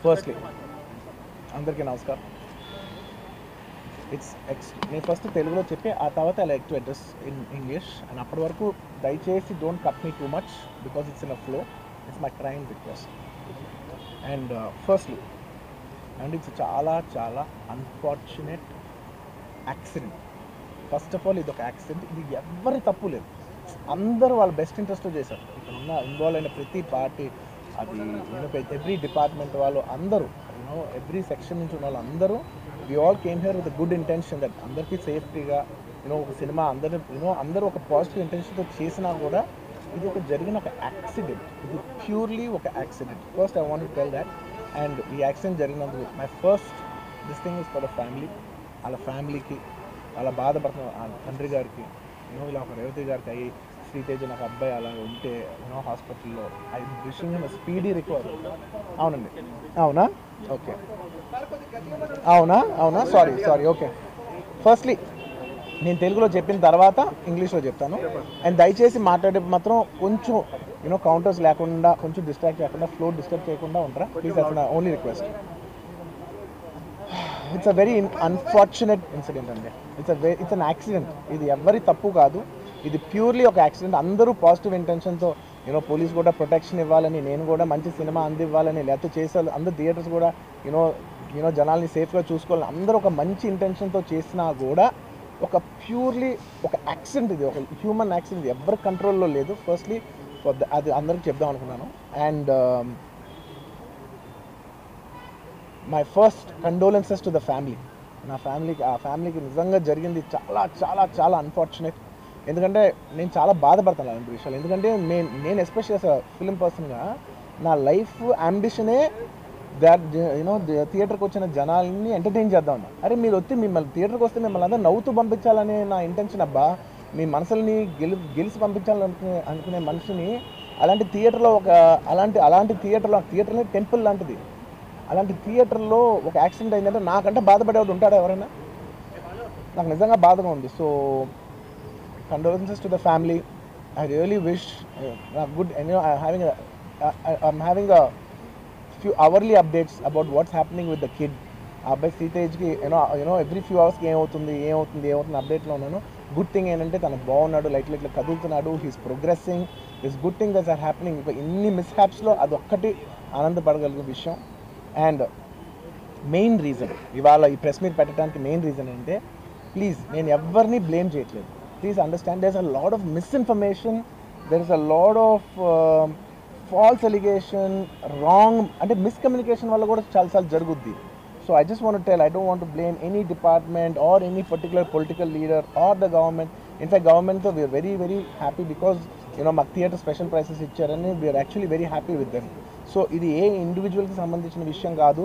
Firstly అందరికీ నమస్కారం. నేను ఫస్ట్ తెలుగులో చెప్పి ఆ తర్వాత I like to address in English. And అప్పటి వరకు దయచేసి don't cut me too much because it's in a flow. It's my kind request. And firstly and it's చాలా చాలా unfortunate accident. First of all ఇది ఒక యాక్సిడెంట్. ఇది ఎవరి తప్పు లేదు. అందరూ వాళ్ళ బెస్ట్ ఇంట్రెస్ట్తో చేశారు. ఇక్కడ ఉన్న ఇన్వాల్వ్ అయిన ప్రతి పార్టీ, అది ఎవ్రీ డిపార్ట్మెంట్ వాళ్ళు అందరూ, ఎవ్రీ సెక్షన్ నుంచి ఉన్న వాళ్ళు అందరూ, we all came here with good intention that అందరికీ సేఫ్టీగా ఒక సినిమా అందరూ ఒక పాజిటివ్ ఇంటెన్షన్తో చేసినా కూడా ఇది ఒక జరిగిన ఒక యాక్సిడెంట్. ఇది ప్యూర్లీ ఒక accident. First I want to tell that. And ఈ యాక్సిడెంట్ జరిగినందుకు my first this thing is for the family. వాళ్ళ ఫ్యామిలీకి, వాళ్ళ బాధపడుతున్న తండ్రి గారికి, ఇలా ఒక రేవతి గారికి అయ్యి, శ్రీతేజ్ నాకు అబ్బాయి అలా ఉంటే హాస్పిటల్లో, I wishing him speedy recovery. అవునండి, అవునా? ఓకే, అవునా, సారీ, ఓకే. ఫస్ట్లీ నేను తెలుగులో చెప్పిన తర్వాత ఇంగ్లీష్లో చెప్తాను. అండ్ దయచేసి మాట్లాడే మాత్రం కొంచెం కౌంటర్స్ లేకుండా, కొంచెం డిస్ట్రాక్ట్ చేయకుండా, ఫ్లో డిస్టర్బ్ చేయకుండా ఉంటారా ప్లీజ్? అసలు only request. It's a very unfortunate incident అండి. It's an accident. ఇది ఎవరి తప్పు కాదు. ఇది ప్యూర్లీ ఒక యాక్సిడెంట్. అందరూ పాజిటివ్ ఇంటెన్షన్తో పోలీస్ కూడా ప్రొటెక్షన్ ఇవ్వాలని, నేను కూడా మంచి సినిమా అందివ్వాలని, లేకపోతే చేసారు అందరు థియేటర్స్ కూడా జనాల్ని సేఫ్గా చూసుకోవాలని అందరూ ఒక మంచి ఇంటెన్షన్తో చేసినా కూడా ఒక ప్యూర్లీ ఒక యాక్సిడెంట్. ఇది ఒక హ్యూమన్ యాక్సిడెంట్. ఎవరి కంట్రోల్లో లేదు. ఫస్ట్లీ అది అందరికి చెప్దాం అనుకున్నాను. And my first condolences to the family. ఆ ఫ్యామిలీకి నిజంగా జరిగింది చాలా చాలా చాలా అన్ఫార్చునేట్. ఎందుకంటే నేను చాలా బాధపడతాను అలాంటి విషయాలు. ఎందుకంటే నేను ఎస్పెషల్లీ ఫిలిం పర్సన్గా నా లైఫ్ అంబిషనే దాట్ థియేటర్కి వచ్చిన జనాల్ని ఎంటర్టైన్ చేద్దామన్నా. అరే మీరు మిమ్మల్ని థియేటర్కి వస్తే మిమ్మల్ని అందరూ నవ్వుతూ పంపించాలనే నా ఇంటెన్షన్. అబ్బా, మీ మనసుల్ని గెలిచి పంపించాలనుకునే మనిషిని అలాంటి థియేటర్లో అలాంటి థియేటర్లో టెంపుల్ లాంటిది, అలాంటి థియేటర్లో ఒక యాక్సిడెంట్ అయిందంటే నాకంటే బాధపడేవాడు ఉంటాడా ఎవరైనా? నాకు నిజంగా బాధగా ఉంది. So condolences to the family. I really wish good. I'm having a few hourly updates about what's happening with the kid. ఆ అబ్బాయి శ్రీతేజ్కి ఎవ్రీ ఫ్యూ అవర్స్కి ఏమవుతుంది అప్డేట్లో ఉన్నాను. గుడ్ థింగ్ ఏంటంటే తనకు బాగున్నాడు, లైట్ కదులుతున్నాడు, he's progressing. This good thing that's are happening. ఇంకా ఇన్ని మిస్హ్యాప్స్లో అదొక్కటి ఆనందపడగలిగే విషయం. అండ్ మెయిన్ రీజన్ ఇవాళ ఈ ప్రెస్ మీట్ పెట్టడానికి మెయిన్ రీజన్ ఏంటంటే, ప్లీజ్ నేను ఎవరిని బ్లేమ్ చేయట్లేదు. Please understand, there is a lot of misinformation, there is a lot of false allegation, wrong అంటే మిస్కమ్యూనికేషన్ వల్ల కూడా చాలాసార్లు జరుగుద్ది. So I just want to tell, I don't want to blame any department or any particular political leader or the government. In fact గవర్నమెంట్తో we are very very happy because మాకు theatre special prices ఇచ్చారని we are actually very happy with them. So ఇది ఏ ఇండివిజువల్కి సంబంధించిన విషయం కాదు.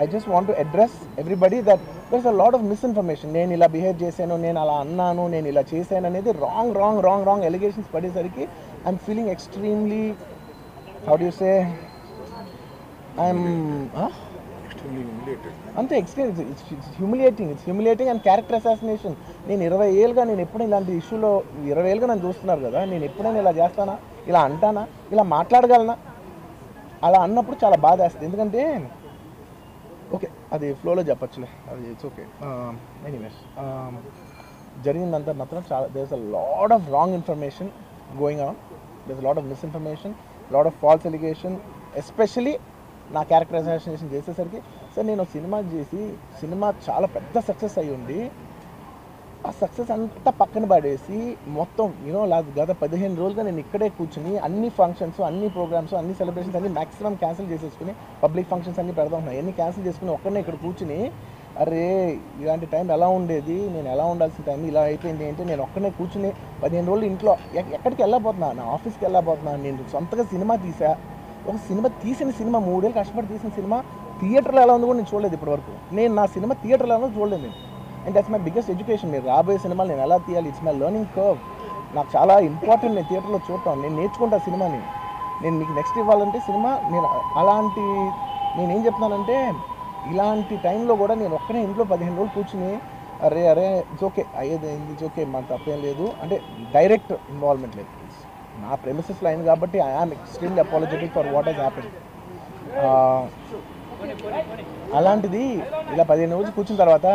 I just want to address everybody that there is a lot of misinformation. నేను ఇలా బిహేవ్ చేశాను, నేను అలా అన్నాను, నేను ఇలా చేశాను అనేది రాంగ్ ఎలిగేషన్స్ పడేసరికి I'm feeling extremely, how do you say, I'm అంతే experience. It's humiliating and character assassination. నేను 20 ఏళ్ళుగా నేను ఎప్పుడు ఇలాంటి ఇష్యూలో 20 ఏళ్ళుగా నన్ను చూస్తున్నారు కదా, నేను ఎప్పుడైనా ఇలా చేస్తానా, ఇలా అంటానా, ఇలా మాట్లాడగలనా? అలా అన్నప్పుడు చాలా బాధ వేస్తుంది. ఎందుకంటే ఓకే అది ఫ్లోలో చెప్పచ్చులే, అది ఇట్స్ ఓకే. ఎనీవేస్ జరిగిందంతా మాత్రం చాలా, there is a lot of wrong information going on, there is lot of misinformation, lot of false allegation. Especially నా క్యారెక్టర్ అసాసినేషన్ చేసేసరికి, సార్ నేను సినిమా చేసి సినిమా చాలా పెద్ద సక్సెస్ అయ్యి ఉండి ఆ సక్సెస్ అంతా పక్కన పడేసి మొత్తం గత 15 రోజులుగా నేను ఇక్కడే కూర్చుని అన్ని ఫంక్షన్స్, అన్ని ప్రోగ్రామ్స్, అన్ని సెలబ్రేషన్స్ అన్ని మ్యాక్సిమం క్యాన్సిల్ చేసేసుకుని, పబ్లిక్ ఫంక్షన్స్ అన్ని పెడతా ఉన్నాయి, అన్ని క్యాన్సిల్ చేసుకుని ఒక్కడనే ఇక్కడ కూర్చుని, అరే ఇలాంటి టైం ఎలా ఉండేది, నేను ఎలా ఉండాల్సిన టైం ఇలా అయిపోయింది ఏంటి, నేను ఒక్కడనే కూర్చుని 15 రోజులు ఇంట్లో ఎక్కడికి వెళ్ళబోతున్నా, నా ఆఫీస్కి వెళ్ళబోతున్నా, నేను సొంతగా సినిమా తీసా. ఒక తీసిన సినిమా 3 ఏళ్ళు కష్టపడి తీసిన సినిమా థియేటర్లో ఎలా ఉందో కూడా నేను చూడలేదు ఇప్పటివరకు. నేను నా సినిమా థియేటర్లో ఎలా చూడలేదు నేను. And that's my biggest education. మీరు రాబోయే సినిమాలు నేను ఎలా తీయాలి, ఇట్స్ మై లెర్నింగ్ కర్వ్. నాకు చాలా ఇంపార్టెంట్ నేను థియేటర్లో చూడటం. నేను నేర్చుకుంటా సినిమాని. నేను మీకు నెక్స్ట్ ఇవ్వాలంటే సినిమా నేను నేనేం చెప్తున్నానంటే, ఇలాంటి టైంలో కూడా నేను ఒక్కనే ఇంట్లో 15 రోజులు కూర్చుని, అరే ఇట్స్ ఓకే, అయ్యేది ఇట్స్ ఓకే, మన తప్పేం లేదు అంటే డైరెక్ట్ ఇన్వాల్వ్మెంట్ లేదు. నా ప్రెమిసెస్లో అయింది కాబట్టి I am extremely apologetic for what has happened. అలాంటిది ఇలా 15 రోజులు కూర్చున్న తర్వాత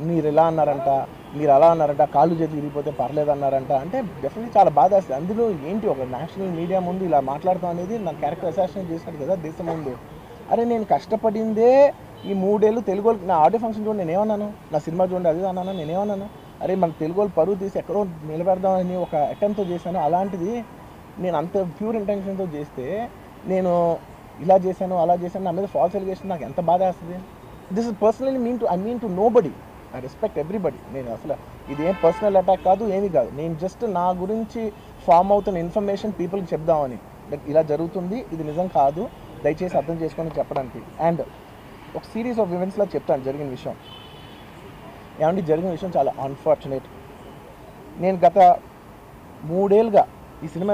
మీరు ఇలా అన్నారంట, మీరు అలా అన్నారంట, కాళ్ళు చేతులు విరిగిపోతే పర్లేదు అన్నారంట అంటే డెఫినెట్లీ చాలా బాధ వేస్తుంది. అందులో ఏంటి ఒక నేషనల్ మీడియా ముందు ఇలా మాట్లాడతాం అనేది నా క్యారెక్టర్ అసాసినేట్ చేసినట్టు కదా దేశం ముందు. అరే నేను కష్టపడిందే ఈ 3 ఏళ్ళు తెలుగు నా ఆడియో ఫంక్షన్ చూడండి నేనేమన్నాను, నా సినిమా చూడండి అది అన్నాను, నేనేమన్నాను, అరే మన తెలుగు వాళ్ళు పరువు తీసి ఎక్కడో నిలబెడదామని ఒక అటెంప్ట్తో చేశాను. అలాంటిది నేను అంత ప్యూర్ ఇంటెన్షన్తో చేస్తే నేను ఇలా చేశాను అలా చేశాను నా మీద ఫాల్స్ ఎలిగేషన్ నాకు ఎంత బాధ వేస్తుంది. This is personally I mean to nobody, I respect everybody. నేను అసలు ఇది ఏం పర్సనల్ అటాక్ కాదు, ఏమీ కాదు. నేను జస్ట్ నా గురించి ఫామ్ అవుతున్న ఇన్ఫర్మేషన్ పీపుల్కి చెప్దామని, లైక్ ఇలా జరుగుతుంది ఇది నిజం కాదు దయచేసి అర్థం చేసుకొని చెప్పడానికి. అండ్ ఒక సిరీస్ ఆఫ్ ఈవెంట్స్లో చెప్తాను జరిగిన విషయం. ఏమంటే జరిగిన విషయం చాలా అన్ఫార్చునేట్. నేను గత 3 ఏళ్ళుగా ఈ సినిమా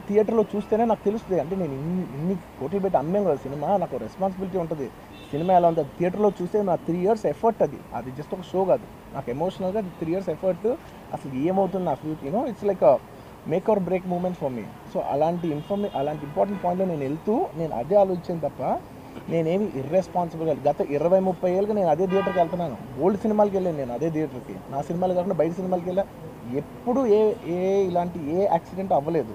థియేటర్లో చూస్తేనే నాకు తెలుస్తుంది. అంటే నేను ఇన్ని కోట్లు పెట్టి అమ్మేం కదా సినిమా, నాకు రెస్పాన్సిబిలిటీ ఉంటుంది. సినిమా ఎలా ఉంటుంది థియేటర్లో చూస్తే నా 3 years ఎఫర్ట్, అది జస్ట్ ఒక షో కాదు. నాకు ఎమోషనల్గా 3 years ఎఫర్ట్. అసలు ఏమవుతుంది నా future it's like make or break moment for me. So అలాంటి ఇంపార్టెంట్ పాయింట్లో నేను వెళ్తూ నేను అదే ఆలోచించాను తప్ప నేనేమి ఇర్రెస్పాన్సిబుల్గా గత 20-30 ఏళ్ళుగా నేను అదే థియేటర్కి వెళ్తున్నాను. ఓల్డ్ సినిమాలకి వెళ్ళాను నేను అదే థియేటర్కి, నా సినిమాలు కాకుండా బయట సినిమాలకి వెళ్ళా. ఎప్పుడు ఇలాంటి యాక్సిడెంట్ అవ్వలేదు.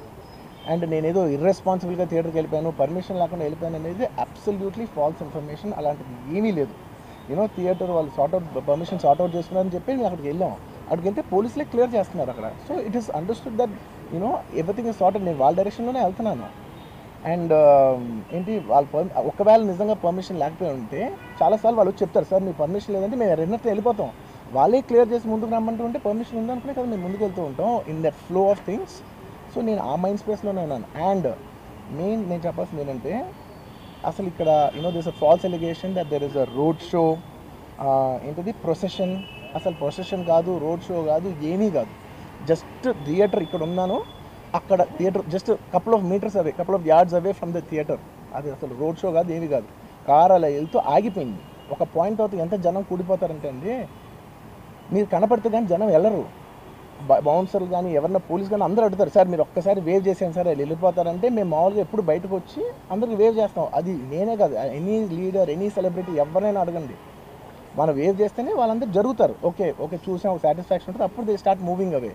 అండ్ నేనేదో ఇర్రెస్పాన్సిబుల్గా థియేటర్కి వెళ్ళిపోయాను, పర్మిషన్ లేకుండా వెళ్ళిపోయాను అనేది అబ్సల్యూట్లీ ఫాల్స్ ఇన్ఫర్మేషన్. అలాంటిది ఏమీ లేదు. థియేటర్ వాళ్ళు పర్మిషన్ సార్ట్అవుట్ చేసుకున్నారని చెప్పి మేము అక్కడికి వెళ్ళాం. అక్కడికి వెళ్తే పోలీసులే క్లియర్ చేస్తున్నారు అక్కడ. So it is understood that everything is sorted. నేను వాళ్ళ డైరెక్షన్లోనే వెళ్తున్నాను. అండ్ ఏంటి వాళ్ళు ఒకవేళ నిజంగా పర్మిషన్ లేకపోయి ఉంటే చాలాసార్లు వాళ్ళు చెప్తారు, సార్ మీ పర్మిషన్ లేదంటే మేము రెండింటితో వెళ్ళిపోతాం. వాళ్ళే క్లియర్ చేసి ముందుకు రమ్మంటూ ఉంటే పర్మిషన్ ఉందనుకునే కదా మేము ముందుకు వెళ్తూ ఉంటాం in that flow of things. So నేను ఆ మైండ్ స్పేస్లోనే ఉన్నాను. అండ్ నేను చెప్పాల్సింది ఏంటంటే అసలు ఇక్కడ this a false allegation that there is a road show, ఏంటిది ప్రొసెషన్. అసలు ప్రొసెషన్ కాదు, రోడ్ షో కాదు, ఏమీ కాదు. జస్ట్ థియేటర్ ఇక్కడ ఉన్నాను, అక్కడ theatre just couple of metres away, couple of yards away from the theatre. అది అసలు రోడ్ షో కాదు, ఏమీ కాదు. కార్ అలా వెళ్తూ ఆగిపోయింది. ఒక పాయింట్ అవుతుంది ఎంత జనం కూడిపోతారంటే అండి, మీరు కనపడితే కానీ జనం వెళ్ళరు. బౌన్సర్లు కానీ ఎవరన్నా పోలీస్ కానీ అందరూ అడుగుతారు, సార్ మీరు ఒక్కసారి వేవ్ చేసాను సార్ వాళ్ళు వెళ్ళిపోతారంటే మేము మామూలుగా ఎప్పుడు బయటకు వచ్చి అందరికి వేవ్ చేస్తాం. అది నేనే కాదు, ఎనీ లీడర్ ఎనీ సెలబ్రిటీ ఎవరైనా అడగండి, మనం వేవ్ చేస్తేనే వాళ్ళందరూ జరుగుతారు. ఓకే చూసాం, ఒక సాటిస్ఫాక్షన్ ఉంటుంది, అప్పుడు దే స్టార్ట్ మూవింగ్ అవే.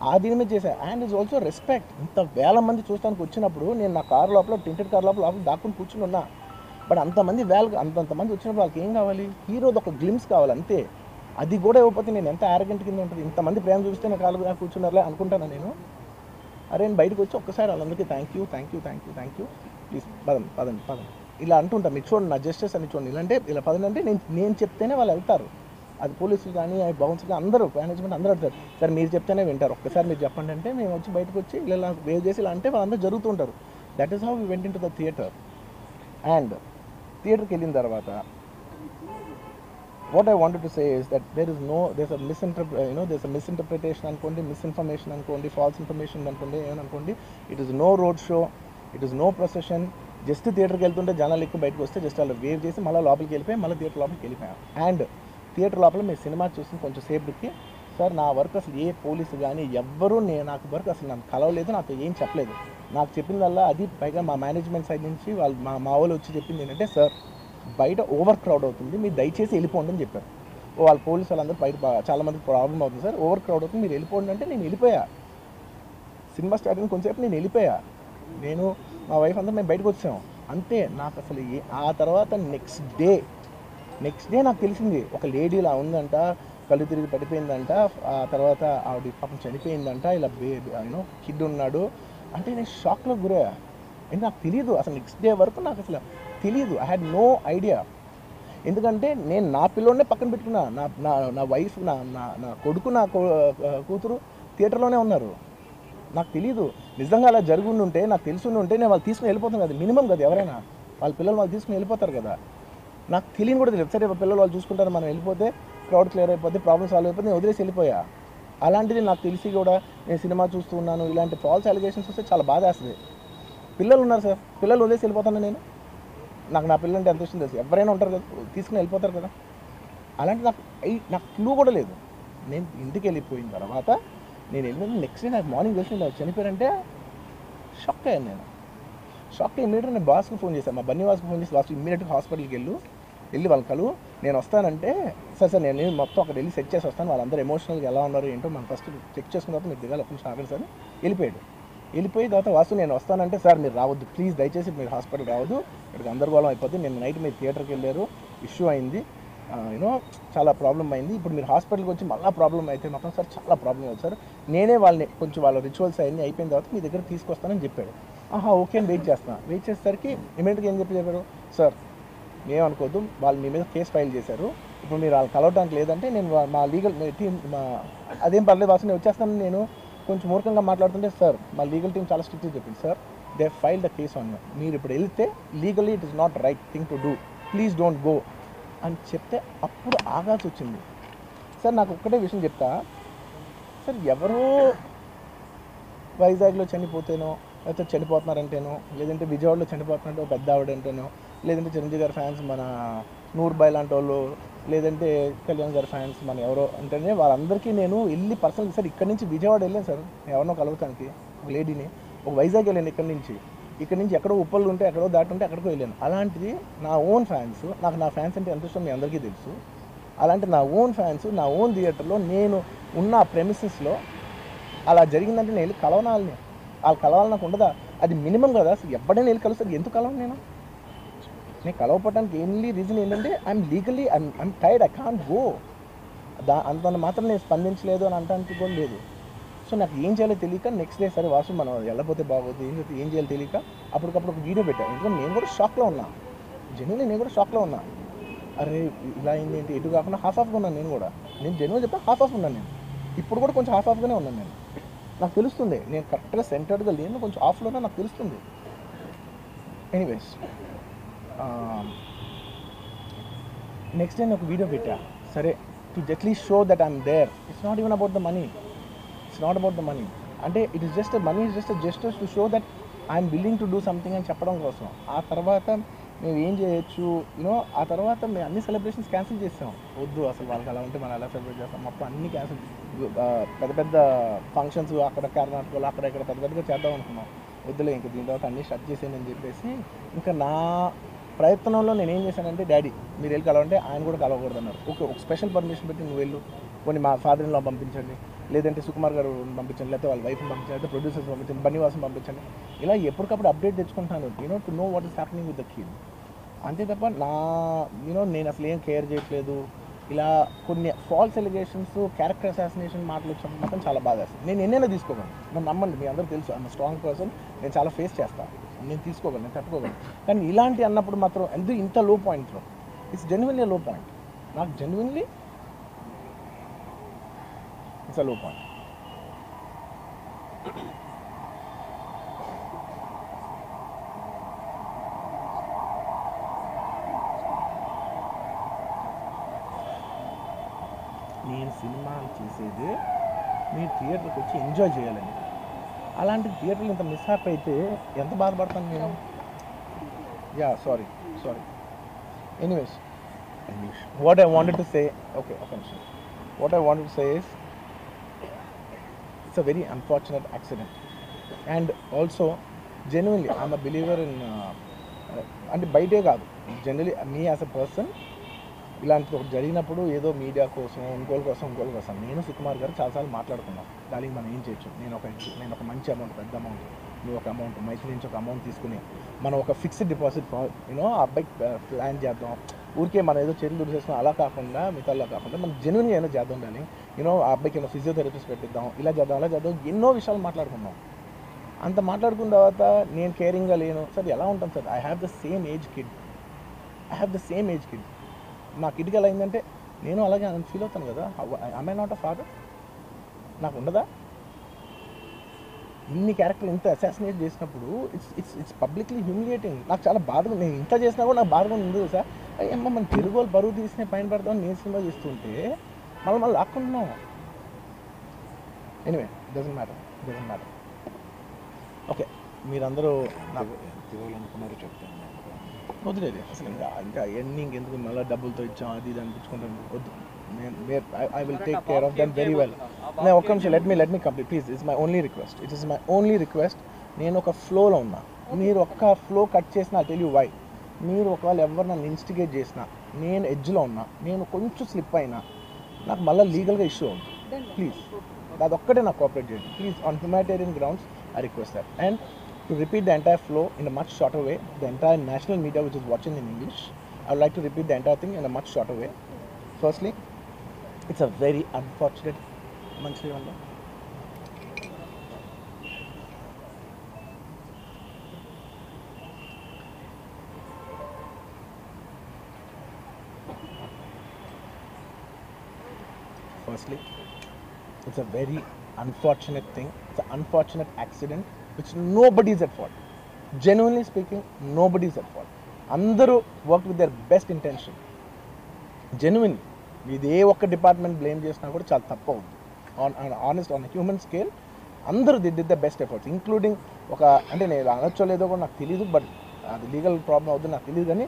ఆ దీని మీద చేశాను. And it's also respect. ఇంత వేల మంది చూస్తానికి వచ్చినప్పుడు నేను నా కార్ లోపల టింటెడ్ కార్ లోపల దాక్కుని కూర్చుని ఉన్నా. బట్ అంతమంది అంతమంది వచ్చినప్పుడు వాళ్ళకి ఏం కావాలి, హీరోది ఒక గ్లిమ్స్ కావాలి అంతే. అది కూడా ఇవ్వకపోతే నేను ఎంత యారగెంట్ కింద ఉంటుంది. ఇంతమంది ప్రేమ చూపిస్తే నా కాళ్ళు కూర్చున్నారులే అనుకుంటాను నేను. అరే నేను బయటకు వచ్చి ఒక్కసారి వాళ్ళందరికీ థ్యాంక్ యూ ప్లీజ్ పదండి ఇలా అంటుంటా. మీరు చూడండి నా జస్టిస్ అని చూడండి, ఇలాంటే ఇలా పదండి అంటే నేను చెప్తేనే వాళ్ళు వెళ్తారు. అది పోలీసులు కానీ బౌన్సర్ కానీ అందరూ మేనేజ్మెంట్ అందరూ అడుగుతారు, సార్ మీరు చెప్తేనే వింటారు, ఒక్కసారి మీరు చెప్పండి అంటే మేము వచ్చి బయటకు వచ్చి ఇలా వేవ్ చేసి ఇలా అంటే వాళ్ళందరూ జరుగుతుంటారు. That is how we went in to the theatre. And థియేటర్కి వెళ్ళిన తర్వాత what I wanted to say is that there's a misinterpretation అనుకోండి, misinformation అనుకోండి, false information అనుకోండి, ఏమనుకోండి, it is no road show, it is no procession. Just థియేటర్కి వెళ్తుంటే జనాలు ఎక్కువ బయటకు వస్తే జస్ట్ అలా వేవ్ చేసి మళ్ళీ లోపలికి వెళ్ళిపోయి మళ్ళీ థియేటర్ లోపలికి వెళ్ళిపోయాం. అండ్ థియేటర్ లోపల మీరు సినిమా చూసి కొంచెం సేపటికి సార్ నా వర్క్ అసలు ఏ పోలీసు కానీ ఎవ్వరూ నాకు వర్క్ అసలు నాకు కలవలేదు, నాతో ఏం చెప్పలేదు. నాకు చెప్పిందల్లా అది పైగా మా మేనేజ్మెంట్ సైడ్ నుంచి వాళ్ళు మా వాళ్ళు వచ్చి చెప్పింది ఏంటంటే, సార్ బయట ఓవర్ క్రౌడ్ అవుతుంది, మీరు దయచేసి వెళ్ళిపోండి అని చెప్పారు. వాళ్ళ పోలీసు వాళ్ళందరూ బయట చాలామంది ప్రాబ్లం అవుతుంది సార్, ఓవర్ క్రౌడ్ అవుతుంది మీరు వెళ్ళిపోండి అంటే నేను వెళ్ళిపోయా. సినిమా స్టార్ట్ అయిన కొంచెంసేపు నేను వెళ్ళిపోయా. నేను మా వైఫ్ అందరూ మేము బయటకు వచ్చాము అంతే. నాకు అసలు ఆ తర్వాత నెక్స్ట్ డే నాకు తెలిసింది ఒక లేడీ ఇలా ఉందంట, కళ్ళు తిరిగి పడిపోయిందంట, ఆ తర్వాత ఆవిడ పాపం చనిపోయిందంట, ఇలా కిడ్ ఉన్నాడు అంటే నేను షాక్లో గురయ్యా. నాకు తెలియదు అసలు నెక్స్ట్ డే వరకు నాకు అసలు తెలియదు. I had no idea. ఎందుకంటే నేను నా పిల్లోనే పక్కన పెట్టుకున్నా, నా వైఫ్ నా కొడుకు నా కూతురు థియేటర్లోనే ఉన్నారు. నాకు తెలియదు. నిజంగా అలా జరిగి ఉంటే నాకు తెలిసి ఉంటే నేను వాళ్ళు తీసుకుని వెళ్ళిపోతాను కదా, మినిమం కదా, ఎవరైనా వాళ్ళ పిల్లలు వాళ్ళు తీసుకుని వెళ్ళిపోతారు కదా. నాకు తెలియని కూడా తెలియదు. సరే పిల్లలు వాళ్ళు చూసుకుంటారు, మనం వెళ్ళిపోతే క్రౌడ్ క్లియర్ అయిపోతే ప్రాబ్లమ్ సాల్వ్ అయిపోతే నేను వదిలేసి వెళ్ళిపోయా. అలాంటిది నాకు తెలిసి కూడా నేను సినిమా చూస్తూ ఉన్నాను, ఇలాంటి ఫాల్స్ అలిగేషన్స్ వస్తే చాలా బాధ వేస్తుంది. పిల్లలు ఉన్నారు సార్, పిల్లలు వదిలేసి వెళ్ళిపోతాను నేను. నాకు నా పిల్లలు అంటే ఎంత ఇష్టం తెలుసు, ఎవరైనా ఉంటారు కదా తీసుకుని వెళ్ళిపోతారు కదా. అలాంటి నాకు క్లూ కూడా లేదు. నేను ఇంటికి వెళ్ళిపోయిన తర్వాత నేను వెళ్ళిపోయిన నెక్స్ట్ డే నాకు మార్నింగ్ తెలిసి ఇలా చనిపోయారంటే షాక్ అయ్యాను నేను. షాక్ అయ్యి ఇమ్మీడియట్గా నేను బాస్కి ఫోన్ చేశాను, మా బన్నీ బాస్కి ఫోన్ చేసి బాస్ ఇమ్మీడియట్గా హాస్పిటల్కి వెళ్ళు, వెళ్ళి వాళ్ళ కలువు, నేను వస్తానంటే సార్ నేను మొత్తం అక్కడ వెళ్ళి సెట్ చేసి వస్తాను, వాళ్ళందరూ ఎమోషనల్గా ఎలా ఉన్నారు ఏంటో మనం ఫస్ట్ చెక్ చేసుకున్న తర్వాత మీరు దిగాలి, ఒక నిమిషం ఆగండి సార్. వెళ్ళిపోయాడు. వెళ్ళిపోయిన తర్వాత వాసు నేను వస్తానంటే సార్ మీరు రావద్దు ప్లీజ్, దయచేసి మీరు హాస్పిటల్ రావద్దు, ఇక్కడికి గందరగోళం అయిపోద్ది, నేను నైట్ మీరు థియేటర్కి వెళ్ళారు, ఇష్యూ అయింది, యూనో చాలా ప్రాబ్లం అయింది, ఇప్పుడు మీరు హాస్పిటల్కి వచ్చి మళ్ళీ ప్రాబ్లం అయితే మాత్రం సార్ చాలా ప్రాబ్లం అవుతుంది సార్, నేనే వాళ్ళని కొంచెం వాళ్ళ రిచువల్స్ అన్నీ అయిపోయిన తర్వాత మీ దగ్గర తీసుకొస్తానని చెప్పాడు. ఓకే అని వెయిట్ చేస్తాను. వెయిట్ చేసేసరికి ఇమీడియట్గా ఏం చెప్పారు, సార్ మేమనుకోవద్దు, వాళ్ళు మీ మీద కేసు ఫైల్ చేశారు, ఇప్పుడు మీరు వాళ్ళు కలవడానికి లేదంటే నేను మా లీగల్ టీం అదేం పర్లేదు వాసు నేను వచ్చేస్తాను, నేను కొంచెం మూర్ఖంగా మాట్లాడుతుంటే సార్ మా లీగల్ టీం చాలా స్ట్రిక్ట్గా చెప్పింది, sir they file the case on you, మీరు ఇప్పుడు వెళ్తే legally it is not right thing to do, please don't go అని చెప్తే అప్పుడు ఆగాల్సి వచ్చింది. సార్ నాకు ఒక్కటే విషయం చెప్తా సార్, ఎవరో వైజాగ్లో చనిపోతేనో లేకపోతే చనిపోతున్నారంటేనో, లేదంటే విజయవాడలో చనిపోతున్నారంటే పెద్ద ఆవిడంటేనో, లేదంటే చిరంజీవి గారి ఫ్యాన్స్ మన నూర్బాయ్ లాంటి వాళ్ళు, లేదంటే కళ్యాణ్ గారి ఫ్యాన్స్ మన ఎవరో అంటేనే వాళ్ళందరికీ నేను వెళ్ళి పర్సనల్ సార్ ఇక్కడి నుంచి విజయవాడ వెళ్ళాను సార్ ఎవరినో కలవటానికి, ఒక లేడీని, ఒక వైజాగ్ వెళ్ళాను ఇక్కడ నుంచి ఎక్కడో ఉప్పలు ఉంటే ఎక్కడో దాటి ఉంటే ఎక్కడికో వెళ్ళాను. అలాంటిది నా ఓన్ ఫ్యాన్స్, నాకు నా ఫ్యాన్స్ అంటే ఎంత ఇష్టం మీ అందరికీ తెలుసు, అలాంటి నా ఓన్ ఫ్యాన్స్ నా ఓన్ థియేటర్లో నేను ఉన్న ప్రెమిసెస్లో అలా జరిగిందంటే నేను వెళ్ళి కలవనాలని, వాళ్ళు కలవాలి నాకు ఉండదా, అది మినిమం కదా, అసలు ఎప్పుడైనా వెళ్ళి కలుస్తారు, ఎందుకు కలవను నేను కలవపడడానికి ఓన్లీ రీజన్ ఏంటంటే I'm legally I'm tired, I can't go, అంత మాత్రం నేను స్పందించలేదు అని అంటానికి కూడా లేదు. సో నాకు ఏం చేయాలో తెలియక నెక్స్ట్ డే సరే వాసు మనం వెళ్ళకపోతే బాగోదు, ఏం చేయాలో తెలియక అప్పటికప్పుడు ఒక వీడియో పెట్టాను, ఎందుకంటే నేను కూడా షాక్లో ఉన్నా, జెన్యున్లీ నేను కూడా షాక్లో ఉన్నా, అరే ఇలా అయింది ఏంటి, ఎటు కాకుండా హాఫ్గా ఉన్నాను నేను జెన్యున్ చెప్పాను, హాఫ్ ఉన్నాను నేను, ఇప్పుడు కూడా కొంచెం హాఫ్గానే ఉన్నాను నేను, నాకు తెలుస్తుంది నేను కరెక్ట్గా సెంటర్డ్గా లేను, కొంచెం ఆఫ్లోనే నాకు తెలుస్తుంది. ఎనీవేస్ నెక్స్ట్ డే నేను ఒక వీడియో పెట్టా, సరే to at least show that I'm there, it's not even about the money, అంటే it is just money is just gestures to show that I'm willing to do something అని చెప్పడం కోసం. ఆ తర్వాత మేము ఏం చేయొచ్చు ఆ తర్వాత మేము అన్ని సెలబ్రేషన్స్ క్యాన్సిల్ చేసాం, వద్దు అసలు వాళ్ళకి అలా ఉంటే మనం ఎలా సెలబ్రేట్ చేస్తాం, మొత్తం అన్ని క్యాన్సిల్, పెద్ద ఫంక్షన్స్ అక్కడ కర్ణాటకలో అక్కడ ఇక్కడ పెద్దగా చేద్దాం అనుకున్నాం, వద్దులే ఇంకా దీని తర్వాత అన్నీ షట్ చేసేయని చెప్పేసి ఇంకా నా ప్రయత్నంలో నేను ఏం చేశానంటే, డాడీ మీరు వెళ్ళి కలవంటే ఆయన కూడా కలవకూడదు అన్నారు. ఓకే ఒక స్పెషల్ పర్మిషన్ పెట్టి నువ్వు వెళ్ళు, కొన్ని మా ఫాదర్ ఇన్ లా పంపించండి, లేదంటే సుకుమార్ గారు పంపించండి, లేకపోతే వాళ్ళ వైఫ్ని పంపించండి, లేకపోతే ప్రొడ్యూసర్స్ పంపించండి, బన్నీవాసం పంపించండి, ఇలా ఎప్పటికప్పుడు అప్డేట్ తెచ్చుకుంటున్నాను to know what is happening with the kid. అంతే తప్ప నేను అసలు ఏం కేర్ చేయట్లేదు. ఇలా కొన్ని ఫాల్స్ ఎలిగేషన్స్, క్యారెక్టర్ అసాసినేషన్ మాటలు వచ్చినప్పుడు మాత్రం చాలా బాగా వేస్తాను. నేను ఎన్నైనా తీసుకోగలను, నన్ను నమ్మండి, మీ అందరూ తెలుసు ఐఎమ్ స్ట్రాంగ్ పర్సన్, నేను చాలా ఫేస్ చేస్తాను, నేను తీసుకోగలను, నేను తట్టుకోగలను. కానీ ఇలాంటి అన్నప్పుడు మాత్రం ఇంత లో పాయింట్లో ఇట్స్ జెన్యున్లీ లో పాయింట్, నాకు జెన్యున్లీ ఇట్స్ అ లో పాయింట్. నేను సినిమాలు చేసేది మీరు థియేటర్కి వచ్చి ఎంజాయ్ చేయాలని, అలాంటి థియేటర్లు ఇంత మిస్హాప్ అయితే ఎంత బాధపడతాను నేను. Sorry anyways what I wanted to say, okay ఒక నిమిషం, what I wanted to say is it's a very unfortunate accident and also genuinely I'm a believer in, అంటే బయటే కాదు generally me as a person, ఇలాంటిది ఒకటి జరిగినప్పుడు ఏదో media కోసం ఇంకోళ్ళ కోసం నేను సుకుమార్ గారు చాలాసార్లు మాట్లాడుకున్నాం, దానికి మనం ఏం చేయొచ్చు, నేను ఒక మంచి అమౌంట్, పెద్ద అమౌంట్, నువ్వు ఒక అమౌంట్, మైత్రి నుంచి ఒక అమౌంట్ తీసుకుని మనం ఒక ఫిక్స్డ్ డిపాజిట్ ఆ అబ్బాయికి ప్లాన్ చేద్దాం, ఊరికే మనం ఏదో చేతులు దురిసేస్తున్నాం అలా కాకుండా మిగతాలా కాకుండా మనం జెన్యున్గా ఏదో చేద్దాం, కానీ ఆ అబ్బాయికి ఏదో ఫిజియోథెరపిస్ట్ పెట్టిద్దాం, ఇలా చేద్దాం ఎన్నో విషయాలు మాట్లాడుకున్నాం. అంత మాట్లాడుకున్న తర్వాత నేను కేరింగ్గా లేను సార్, ఎలా ఉంటాం sir, I have the same age kid, నా కిడ్కి ఎలా అయిందంటే నేను అలాగే ఫీల్ అవుతాను కదా, ఐ నాట్ అ ఫాదర్, నాకు ఉండదా? ఇన్ని క్యారెక్టర్ ఇంత అసాసినేట్ చేసినప్పుడు ఇట్స్ పబ్లిక్లీ హ్యూమిలియేటింగ్. నాకు చాలా బాధగా, నేను ఇంత చేసినా కూడా నాకు బాధగా ఉంది సార్. అయ్యమ్మ మన తెలుగు వాళ్ళు బరువు తీసిన పైన పడతామని నేను సినిమా చేస్తుంటే మళ్ళీ లాక్కుంటున్నాం. Anyway doesn't matter. ఓకే మీరందరూ నాకు తిరగాలనుకున్నారు చెప్తాను, వదిలేదు అసలు ఇంకా ఎన్ని ఇంకెందుకు మళ్ళీ డబ్బులతో ఇచ్చాం అది ఇది అనిపించుకుంటాను, వద్దు. I will take care of them very well. ఒక్క నిమిషం, let me complete please. It's my only request. నేను ఒక ఫ్లోలో ఉన్నా, మీరు ఒక్క ఫ్లో కట్ చేసిన I'll tell you why. మీరు ఒకవేళ ఎవరు నన్ను ఇన్స్టిగేట్ చేసినా, నేను ఎడ్జ్లో ఉన్నా, నేను కొంచెం స్లిప్ అయినా నాకు మళ్ళీ లీగల్గా ఇష్యూ అవుతుంది. ప్లీజ్ అదొక్కటే నాకు కోఆపరేట్ చేయండి please. On humanitarian grounds I request that. And to repeat the entire flow in a much shorter way, the entire national media which is watching in English, I would like to repeat the entire thing in a much shorter way. Firstly, it's a very unfortunate monthly one. Firstly, it's a very unfortunate thing. It's an unfortunate accident which nobody is at fault. Genuinely speaking, nobody is at fault. Andaru worked with their best intention. Genuinely. ఇది ఏ ఒక్క department blame చేసినా కూడా చాలా తప్పు అవుతుంది. On human scale అందరూ did the best efforts, including ఒక అంటే నేను అనొచ్చో లేదో కూడా నాకు తెలియదు, బట్ అది లీగల్ ప్రాబ్లం అవుతుంది నాకు తెలియదు. కానీ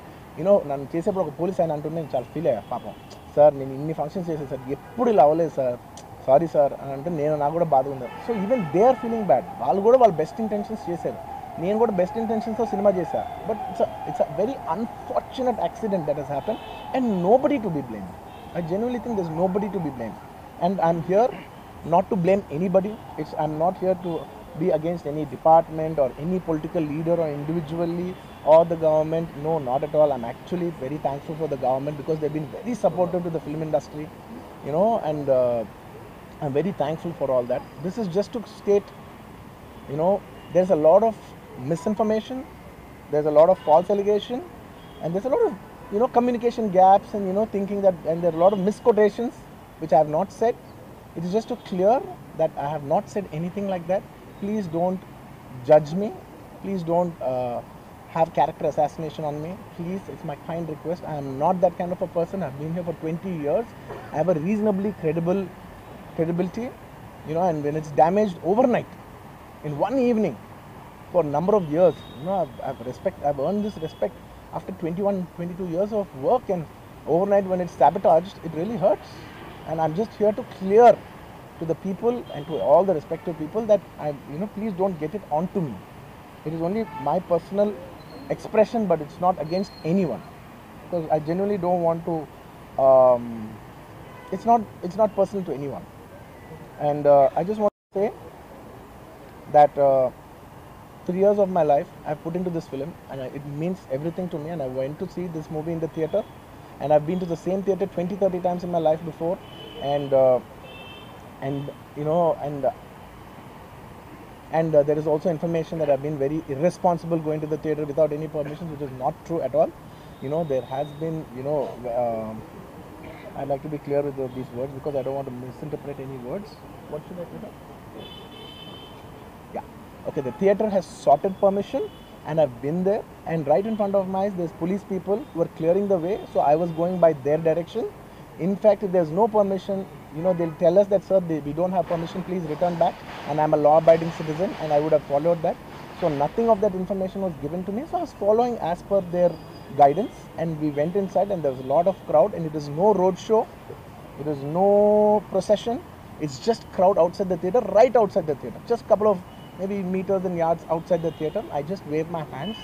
నన్ను చేసేప్పుడు ఒక పోలీస్ ఆయన అంటుంటే నేను చాలా ఫీల్ అయ్యా. పాపం సార్ నేను ఇన్ని ఫంక్షన్స్ చేశాను సార్, ఎప్పుడు ఇలా అవ్వలేదు సార్, సారీ సార్ అని అంటే నాకు కూడా బాధ ఉంది. So even they are feeling bad. వాళ్ళు కూడా వాళ్ళ బెస్ట్ ఇంటెన్షన్స్ చేశారు, నేను కూడా బెస్ట్ ఇంటెన్షన్స్తో సినిమా చేశాను. But it's a very unfortunate accident that has happen and nobody to be blame. I genuinely think there's nobody to be blamed, and I'm here not to blame anybody. I'm not here to be against any department or any political leader or individually or the government. No, not at all. I'm actually very thankful for the government because they've been very supportive to the film industry, and I'm very thankful for all that. This is just to state, there's a lot of misinformation, there's a lot of false allegation, and there's a lot of communication gaps and thinking that, and there are a lot of misquotations which I have not said. It is just to clear that I have not said anything like that. Please don't judge me. Please don't have character assassination on me. Please, it's my kind request. I am not that kind of a person. I've been here for 20 years. I have a reasonably credibility, and when it's damaged overnight in one evening for a number of years, I've earned this respect after 21, 22 years of work, and overnight when it's sabotaged, it really hurts. And I'm just here to clear to the people and to all the respective people that please don't get it onto me. It is only my personal expression, but it's not against anyone, because I genuinely don't want to. It's not personal to anyone, and I just want to say that. 3 years of my life I've put into this film, and it means everything to me. And I went to see this movie in the theatre, and I've been to the same theatre 20-30 times in my life before, and there is also information that I've been very irresponsible going to the theatre without any permission, which is not true at all. There has been, I'd like to be clear with these words because I don't want to misinterpret any words. What should I put up? Okay, the theatre has sorted permission, and I've been there, and right in front of my eyes there's police people who are clearing the way, so I was going by their direction. In fact, if there's no permission, they'll tell us that, sir, we don't have permission, please return back, and I'm a law-abiding citizen, and I would have followed that. So nothing of that information was given to me, so I was following as per their guidance, and we went inside, and there was a lot of crowd, and it is no road show, it is no procession, it's just crowd outside the theatre, right outside the theatre, just a couple of maybe meters and yards outside the theatre. I just wave my hands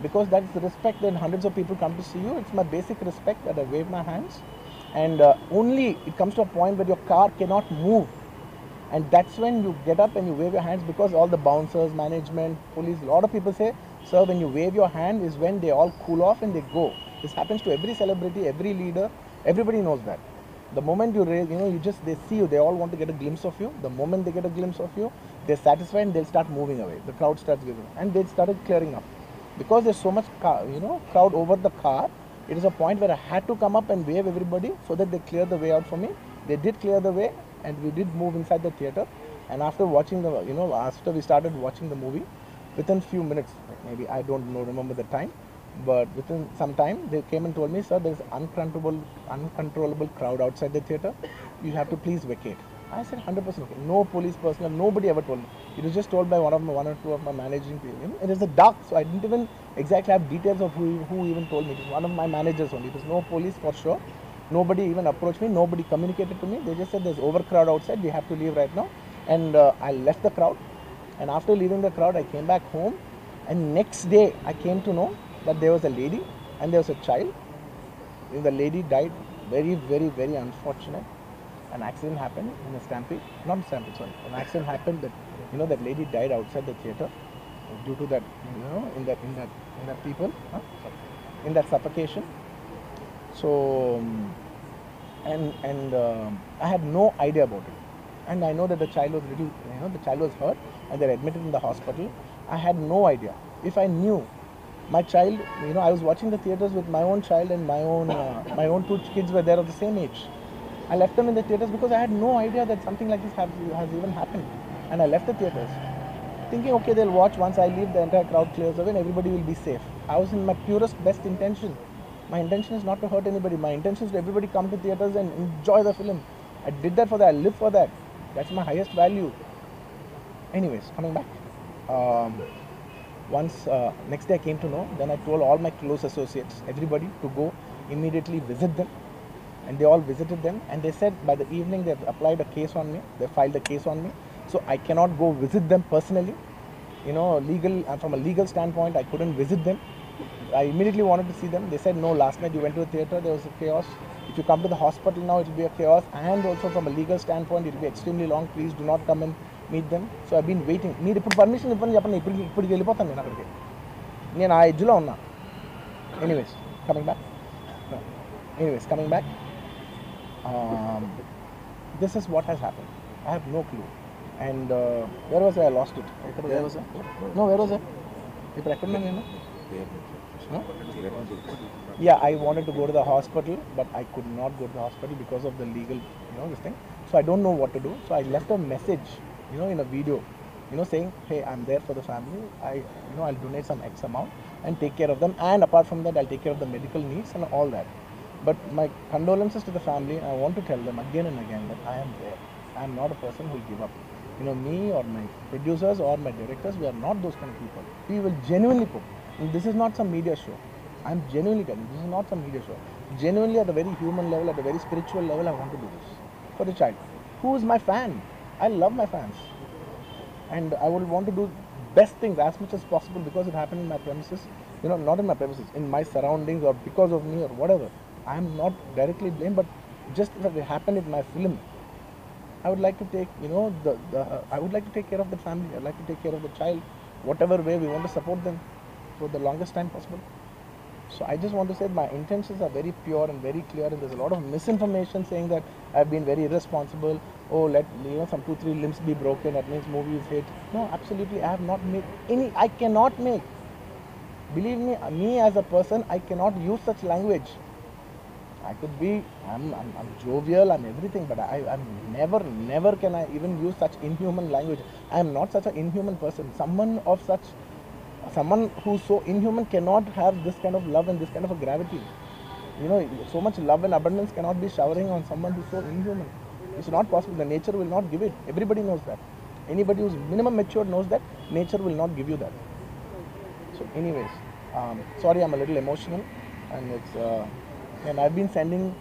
because that's the respect that hundreds of people come to see you. It's my basic respect that I wave my hands, and only it comes to a point where your car cannot move, and that's when you get up and you wave your hands, because all the bouncers, management, police, a lot of people say, sir, when you wave your hand is when they all cool off and they go. This happens to every celebrity, every leader, everybody knows that. The moment you raise, they see you, they all want to get a glimpse of you. The moment they get a glimpse of you, they're satisfied and they'll start moving away. The crowd starts giving, and they started clearing up. Because there's so much crowd over the car, it is a point where I had to come up and wave everybody so that they clear the way out for me. They did clear the way, and we did move inside the theatre. And after watching after we started watching the movie, within few minutes, maybe I don't know, remember the time, but within some time they came and told me, sir, there is uncontrollable crowd outside the theatre, you have to please vacate. I said 100% okay. No police personnel, nobody ever told me. It was just told by one or two of my managing people. It is the dark, so I didn't even exactly have details of who even told me. It was one of my managers only. It was no police for sure. Nobody even approached me, nobody communicated to me. They just said there's overcrowd outside, we have to leave right now. And I left the crowd, and after leaving the crowd I came back home, and next day I came to know that there was a lady and there was a child. The lady died. Very, very, very unfortunate. An accident happened in a stampede. Not a stampede, sorry. An accident happened that that lady died outside the theater due to that. In that people, in that suffocation. So I had no idea about it, and I know that the child was the child was hurt, and they're admitted in the hospital. I had no idea. If I knew, my child, I was watching the theaters with my own child, and my own two kids were there of the same age. I left them in the theaters because I had no idea that something like this has even happened, and I left the theaters thinking, okay, they'll watch. Once I leave, the entire crowd clears away and everybody will be safe. I was in my purest, best intention. My intention is not to hurt anybody. My intention is to everybody come to theaters and enjoy the film. I did that for that. I live for that. That's my highest value. Anyways, coming back. Once next day I came to know, then I told all my close associates, everybody, to go immediately visit them. And they all visited them, and they said by the evening they've applied a case on me. They filed a case on me. So I cannot go visit them personally. From a legal standpoint, I couldn't visit them. I immediately wanted to see them. They said, no, last night you went to the theater, there was a chaos. If you come to the hospital now, it will be a chaos. And also from a legal standpoint, it will be extremely long. Please do not come and meet them. So I've been waiting. Need to put permission. Anyways, coming back. This is what has happened. I have no clue. And where was I? I lost it. Where was I? No, where was I? No? Yeah, I wanted to go to the hospital, but I could not go to the hospital because of the legal, this thing. So I don't know what to do. So I left a message, in a video, saying, hey, I'm there for the family. I'll donate some X amount and take care of them. And apart from that, I'll take care of the medical needs and all that. But my condolences to the family. I want to tell them again and again that I am there. I am not a person who will give up. Me or my producers or my directors, we are not those kind of people. We will genuinely put. And this is not some media show. I'm genuinely telling you, this is not some media show. Genuinely, at a very human level, at a very spiritual level, I want to do this for the child. Who is my fan? I love my fans. And I would want to do best things as much as possible because it happened in my premises. Not in my premises, in my surroundings or because of me or whatever. I am not directly blamed, but just that it happened in my film. I would like to take, I would like to take care of the family. I'd like to take care of the child, whatever way we want to support them for the longest time possible. So I just want to say my intentions are very pure and very clear, and there's a lot of misinformation saying that I've been very irresponsible. Oh, let some 2-3 limbs be broken. That means movie is hit. No, absolutely, I have not made any. I cannot make. Believe me as a person, I cannot use such language. I could be, I'm jovial, I'm everything, but I'm never can I even use such inhuman language. I am not such an inhuman person. Someone who's so inhuman cannot have this kind of love and this kind of a gravity. So much love and abundance cannot be showering on someone who's so inhuman. It's not possible. The nature will not give it. Everybody knows that. Anybody who's minimum mature knows that nature will not give you that. So anyways, sorry, I'm a little emotional, and it's and I've been sending,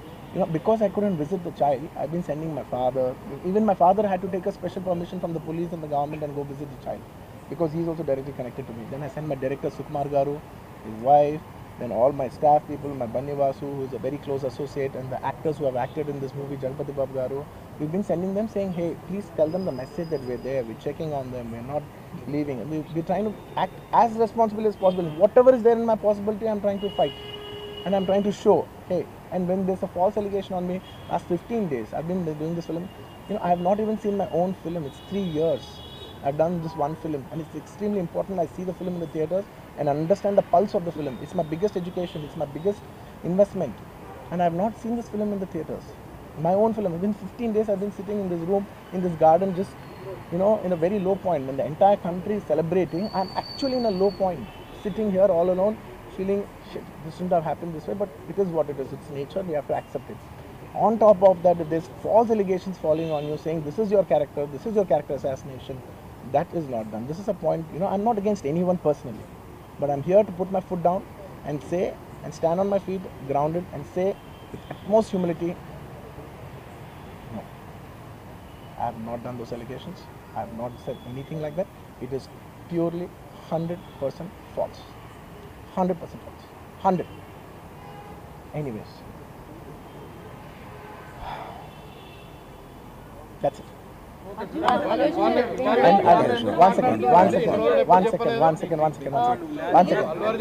because I couldn't visit the child, I've been sending my father. Even my father had to take a special permission from the police and the government and go visit the child, because he's also directly connected to me. Then I sent my director Sukumar Garu, his wife, then all my staff people, my Banni Vasu, who is a very close associate, and the actors who have acted in this movie, Jalpati Babu Garu. We've been sending them saying, hey, please tell them the message that we're there, we're checking on them, we're not leaving. We're trying to act as responsible as possible. Whatever is there in my possibility, I'm trying to fight. And I'm trying to show, hey, and when there's a false allegation on me, last 15 days, I've been doing this film, I have not even seen my own film. It's 3 years. I've done this one film, and it's extremely important. I see the film in the theaters and understand the pulse of the film. It's my biggest education. It's my biggest investment. And I have not seen this film in the theaters. My own film. Within 15 days, I've been sitting in this room, in this garden, just, in a very low point. When the entire country is celebrating, I'm actually in a low point, sitting here all alone, feeling, shit, this shouldn't have happened this way, but it is what it is. It's nature. We have to accept it. On top of that, there's false allegations falling on you, saying this is your character assassination. That is not done. This is a point, I'm not against anyone personally, but I'm here to put my foot down and say, and stand on my feet, grounded, and say with utmost humility, no, I have not done those allegations. I have not said anything like that. It is purely 100% false. 100% false. 100. Anyways, that's it. And one second.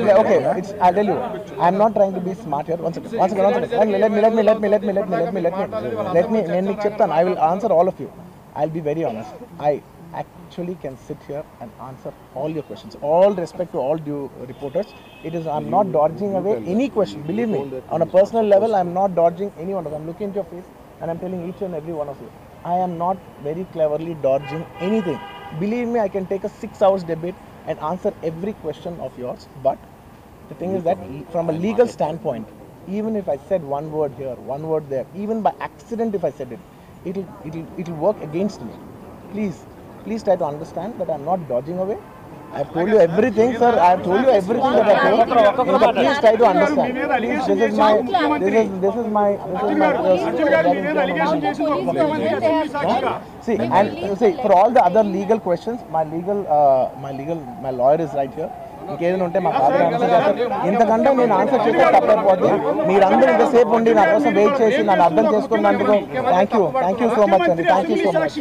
Yeah, okay, I'll tell you. I'm not trying to be smart here. One second. Let me. I will answer all of you. I'll be very honest. I actually can sit here and answer all your questions. All respect to all due reporters. I'm not dodging away any question. Believe me, on a personal level, I'm not dodging any one of them. I'm looking into your face and I'm telling each and every one of you, I am not very cleverly dodging anything. Believe me, I can take a 6 hours debate and answer every question of yours. But the thing is that from a legal standpoint, even if I said one word here, one word there, even by accident if I said it, it'll work against me. Please try to understand that I'm not dodging away. I've told you everything, sir. I've told you everything that I told. But please try to understand. Please, this is my see, for all the other legal questions, my lawyer is right here. ఇంకేదైనా ఉంటే మా father answer చేస్తారు. ఇంతకంటే నేను answer చేస్తే తప్పైపోద్ది. మీరందరూ ఇంతసేపు ఉండి నా కోసం వెయిట్ చేసి నన్ను అర్థం చేసుకున్నందుకు థ్యాంక్ యూ సో మచ్ అండి. Thank you so much.